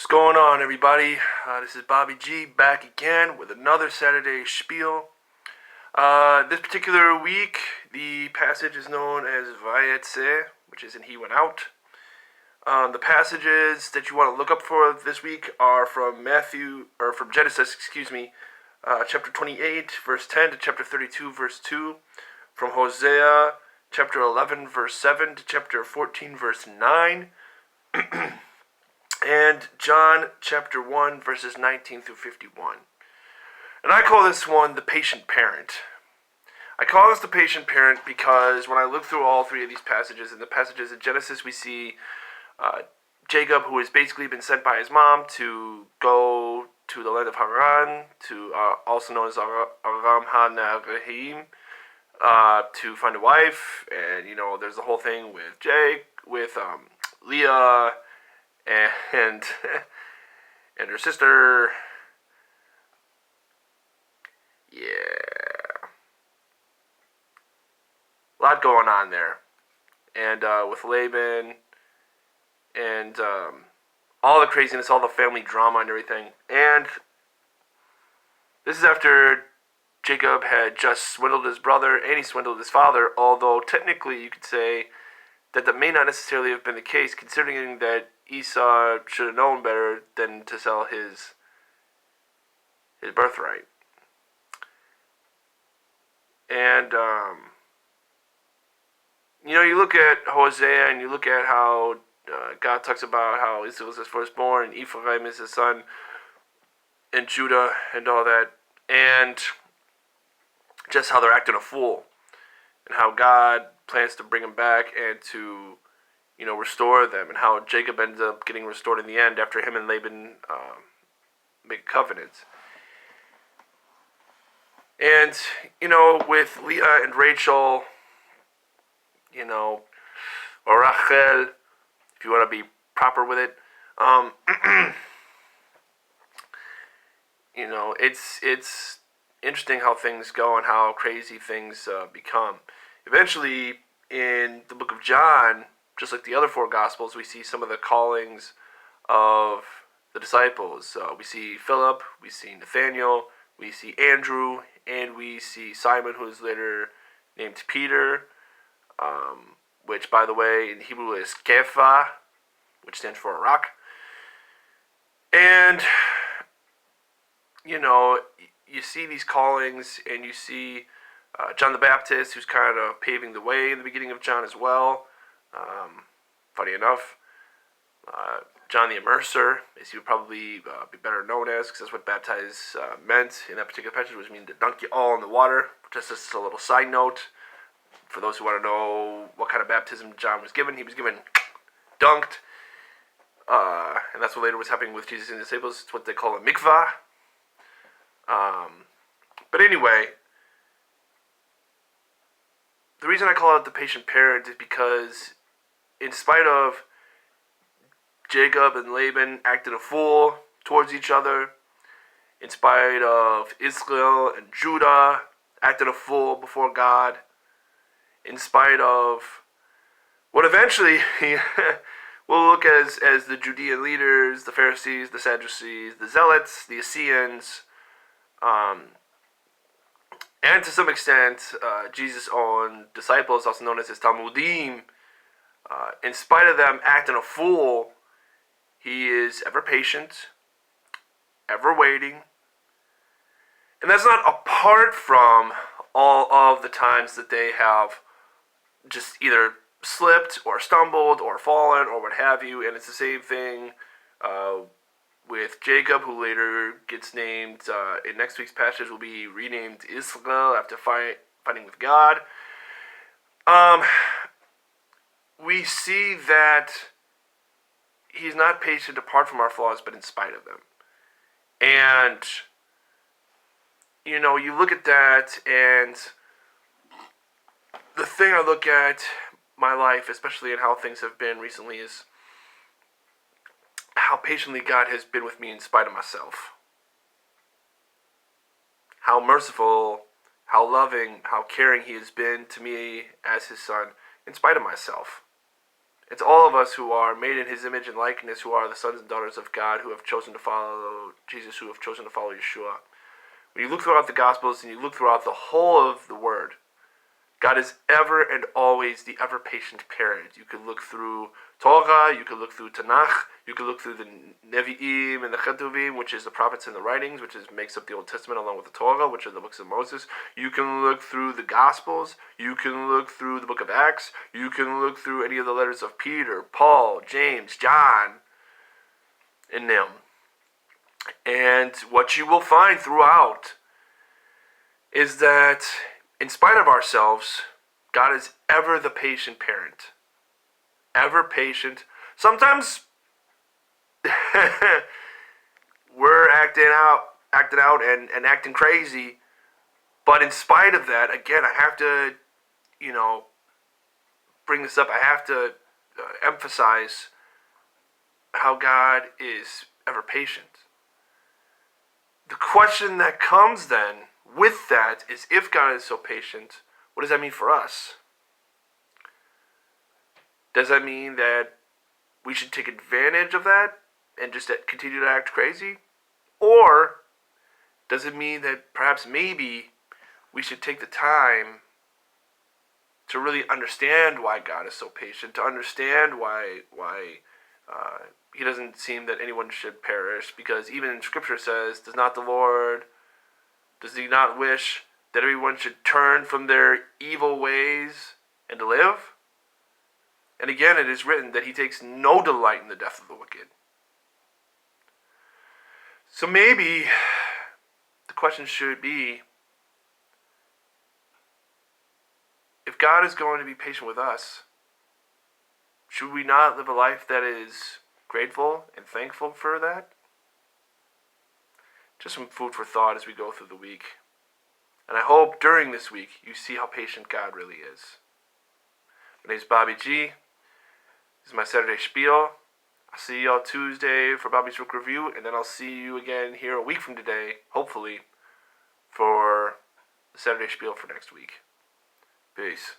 going on, everybody? This is Bobby G back again with another Saturday Shpiel. This particular week, the passage is known as Vayetze, which is in He Went Out. The passages that you want to look up for this week are from Genesis, chapter 28, verse 10 to chapter 32, verse 2. From Hosea, chapter 11, verse 7 to chapter 14, verse 9. And John chapter 1, verses 19 through 51. And I call this one the patient parent. I call this the patient parent because when I look through all three of these passages, in the passages in Genesis we see Jacob, who has basically been sent by his mom to go to the land of Haran, also known as Aram HaNaharaim, to find a wife. And, there's the whole thing with Leah, and her sister. Yeah, a lot going on there. And with Laban, and all the craziness, all the family drama and everything. And this is after Jacob had just swindled his brother and he swindled his father, although technically you could say that may not necessarily have been the case, considering that Esau should have known better than to sell his birthright. And, you look at Hosea and you look at how God talks about how Esau was his firstborn and Ephraim is his son, and Judah and all that, and just how they're acting a fool, and how God plans to bring them back and to, restore them, and how Jacob ends up getting restored in the end after him and Laban make a covenant. And, with Leah and Rachel, or Rachel, if you want to be proper with it, it's interesting how things go and how crazy things become. Eventually, in the book of John, just like the other four Gospels, we see some of the callings of the disciples. We see Philip, we see Nathaniel, we see Andrew, and we see Simon, who is later named Peter, which, by the way, in Hebrew is Kepha, which stands for a rock. And, you see these callings, and you see John the Baptist, who's kind of paving the way in the beginning of John as well. Funny enough, John the Immerser, as he would probably be better known as, because that's what baptize meant in that particular passage, was mean to dunk you all in the water. Just as a little side note, for those who want to know what kind of baptism John was given, he was given dunked, and that's what later was happening with Jesus and the disciples. It's what they call a mikvah. But anyway, the reason I call it the patient parent is because, in spite of Jacob and Laban acting a fool towards each other, in spite of Israel and Judah acting a fool before God, in spite of what eventually we'll look as the Judean leaders, the Pharisees, the Sadducees, the Zealots, the Essenes, and to some extent Jesus' own disciples, also known as his Talmudim, in spite of them acting a fool, he is ever patient, ever waiting. And that's not apart from all of the times that they have just either slipped or stumbled or fallen or what have you. And it's the same thing with Jacob, who later gets named, in next week's passage, will be renamed Israel after fighting with God. We see that he's not patient apart from our flaws, but in spite of them. And, you look at that, and the thing I look at my life, especially in how things have been recently, is how patiently God has been with me in spite of myself. How merciful, how loving, how caring he has been to me as his son in spite of myself. It's all of us who are made in his image and likeness, who are the sons and daughters of God, who have chosen to follow Jesus, who have chosen to follow Yeshua. When you look throughout the Gospels and you look throughout the whole of the Word, God is ever and always the ever-patient parent. You could look through Torah, you could look through Tanakh, you could look through the Nevi'im and the Chetuvim, which is the prophets and the writings, which makes up the Old Testament along with the Torah, which are the books of Moses. You can look through the Gospels, you can look through the book of Acts, you can look through any of the letters of Peter, Paul, James, John, and them. And what you will find throughout is that in spite of ourselves, God is ever the patient parent. Ever patient. Sometimes we're acting out and acting crazy. But in spite of that, again, I have to, bring this up. I have to emphasize how God is ever patient. The question that comes then with that is, if God is so patient, what does that mean for us? Does that mean that we should take advantage of that and just continue to act crazy? Or does it mean that perhaps maybe we should take the time to really understand why God is so patient, to understand why he doesn't seem that anyone should perish? Because even in Scripture says, does he not wish that everyone should turn from their evil ways and to live? And again, it is written that he takes no delight in the death of the wicked. So maybe the question should be, if God is going to be patient with us, should we not live a life that is grateful and thankful for that? Just some food for thought as we go through the week. And I hope during this week you see how patient God really is. My name is Bobby G. This is my Saturday Shpiel. I'll see you all Tuesday for Bobby's Rook Review, and then I'll see you again here a week from today, hopefully, for the Saturday Shpiel for next week. Peace.